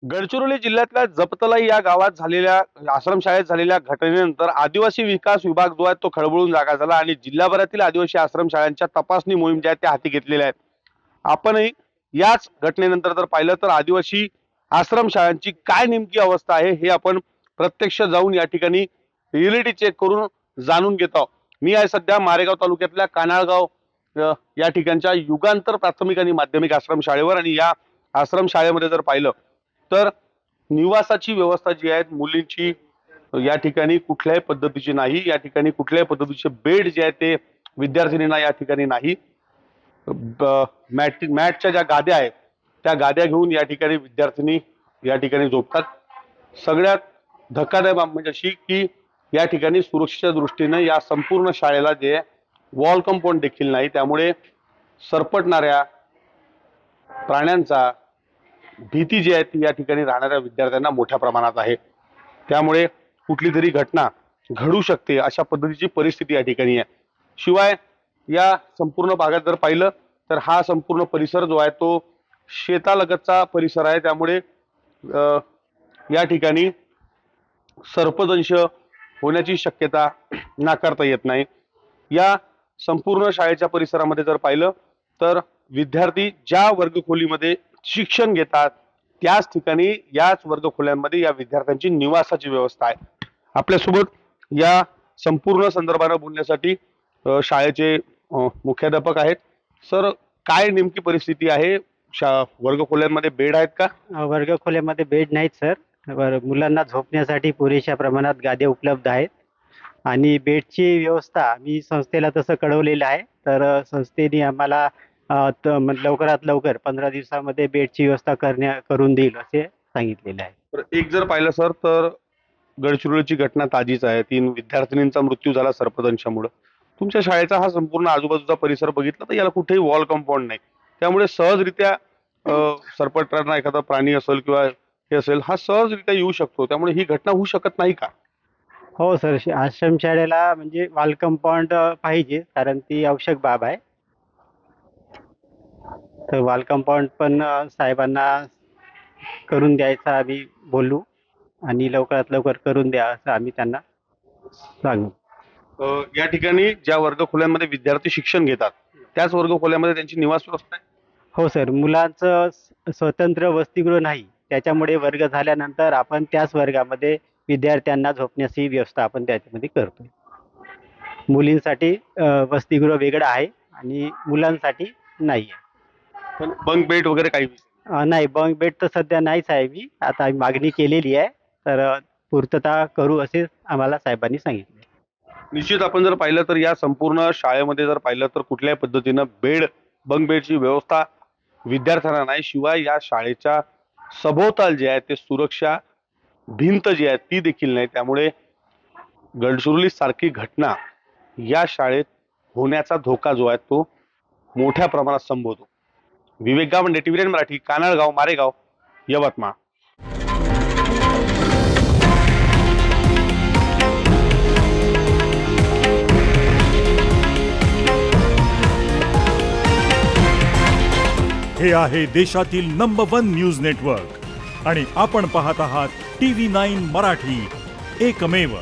गडचिरोली जिल्ह्यातल्या जपतलाई या गावात झालेल्या आश्रमशाळेत झालेल्या घटनेनंतर आदिवासी विकास विभाग जो आहे तो खळबळून जागा झाला आणि जिल्हाभरातील आदिवासी आश्रमशाळांच्या तपासणी मोहीम ज्या त्या हाती घेतलेल्या आहेत. आपणही याच घटनेनंतर जर पाहिलं तर आदिवासी आश्रमशाळांची काय नेमकी अवस्था आहे हे आपण प्रत्यक्ष जाऊन या ठिकाणी रिअलिटी चेक करून जाणून घेत आहोत. मी आहे सध्या मारेगाव तालुक्यातल्या कानाळगाव या ठिकाणच्या युगांतर प्राथमिक आणि माध्यमिक आश्रमशाळेवर आणि या आश्रमशाळेमध्ये जर पाहिलं तर निवासाची व्यवस्था जी आहे मुलींची या ठिकाणी कुठल्याही पद्धतीची नाही. या ठिकाणी कुठल्याही पद्धतीचे बेड जे आहेत ते विद्यार्थिनींना या ठिकाणी नाही. मॅटच्या ज्या गाद्या आहेत त्या गाद्या घेऊन या ठिकाणी विद्यार्थिनी या ठिकाणी झोपतात. सगळ्यात धक्कादायक बाब म्हणजे अशी की या ठिकाणी सुरक्षेच्या दृष्टीने या संपूर्ण शाळेला जे वॉल कंपाऊंड देखील नाही. त्यामुळे सरपटणाऱ्या प्राण्यांचा भीती जी आहे ती या ठिकाणी राहणाऱ्या विद्यार्थ्यांना मोठ्या प्रमाणात आहे. त्यामुळे कुठली तरी घटना घडू शकते अशा पद्धतीची परिस्थिती या ठिकाणी आहे. शिवाय या संपूर्ण भागात जर पाहिलं तर हा संपूर्ण परिसर जो आहे तो शेतालगतचा परिसर आहे. त्यामुळे या ठिकाणी सर्पदंश होण्याची शक्यता नाकारता येत नाही. या संपूर्ण शाळेच्या परिसरामध्ये जर पाहिलं तर विद्यार्थी ज्या वर्गखोलीमध्ये शिक्षण घेतात त्याच ठिकाणी याच वर्गखोल्यांमध्ये या विद्यार्थ्यांची निवासाची व्यवस्था आहे. आपल्यासोबत या संपूर्ण संदर्भाने बोलण्यासाठी शाळेचे मुख्याध्यापक आहेत. सर, काय नेमकी परिस्थिती आहे? वर्गखोल्यांमध्ये बेड आहेत का? वर्गखोल्यामध्ये बेड नाहीत सर. मुलांना झोपण्यासाठी पुरेशा प्रमाणात गाद्या उपलब्ध आहेत आणि बेडची व्यवस्था मी संस्थेला तसं कळवलेलं आहे. तर संस्थेने आम्हाला लवकरात लवकर 15 दिवसामध्ये बेडची व्यवस्था करून देईल असे सांगितलेले आहे. तर एक जर पाहिलं सर तर गडचिरोलीची घटना ताजीच आहे. 3 विद्यार्थिनींचा मृत्यू झाला सर्पदंशामुळे. तुमच्या शाळेचा हा संपूर्ण आजूबाजूचा परिसर बघितला तर याला कुठेही वॉल कंपाऊंड नाही. त्यामुळे सहजरित्या सरपटणारा एखादा प्राणी असेल किंवा हे असेल हा सहजरित्या येऊ शकतो. त्यामुळे ही घटना होऊ शकत नाही का? हो सर, आश्रमशाळेला म्हणजे वॉल कंपाऊंड पाहिजे कारण ती आवश्यक बाब आहे. तर वॉल कंपाऊंड पण साहेबांना करून द्यायचा आम्ही बोलू आणि लवकरात लवकर करून द्या असं आम्ही त्यांना सांगू. या ठिकाणी ज्या वर्गखोल्यांमध्ये विद्यार्थी शिक्षण घेतात त्याच वर्गखोल्यांमध्ये त्यांची निवास व्यवस्था आहे? हो सर, मुलांचं स्वतंत्र वसतिगृह नाही. त्याच्यामुळे वर्ग झाल्यानंतर आपण त्याच वर्गामध्ये विद्यार्थ्यांना झोपण्याची व्यवस्था आपण त्याच्यामध्ये करतो. मुलींसाठी वसतिगृह वेगळं आहे आणि मुलांसाठी नाही आहे. पण बंक बेड वगैरे काही? नाही, बंक बेड तर सध्या नाहीच आहे. आता आम्ही मागणी केलेली आहे तर पूर्तता करू असे आम्हाला साहेबांनी सांगितले. निश्चित आपण जर पाहिलं तर या संपूर्ण शाळेमध्ये जर पाहिलं तर कुठल्याही पद्धतीनं बंक बेडची व्यवस्था विद्यार्थ्यांना नाही. शिवाय या शाळेच्या सभोवताल जे आहे ते सुरक्षा भिंत जी आहे ती देखील नाही. त्यामुळे गडचिरोली सारखी घटना या शाळेत होण्याचा धोका जो आहे तो मोठ्या प्रमाणात संभवतो. विवेक गावंडे, टीव्ही मराठी, कानाळगाव, मारेगाव, यवतमाळ. हे आहे देशातील नंबर 1 न्यूज नेटवर्क आणि आपण पाहत आहात TV9 मराठी, एकमेव.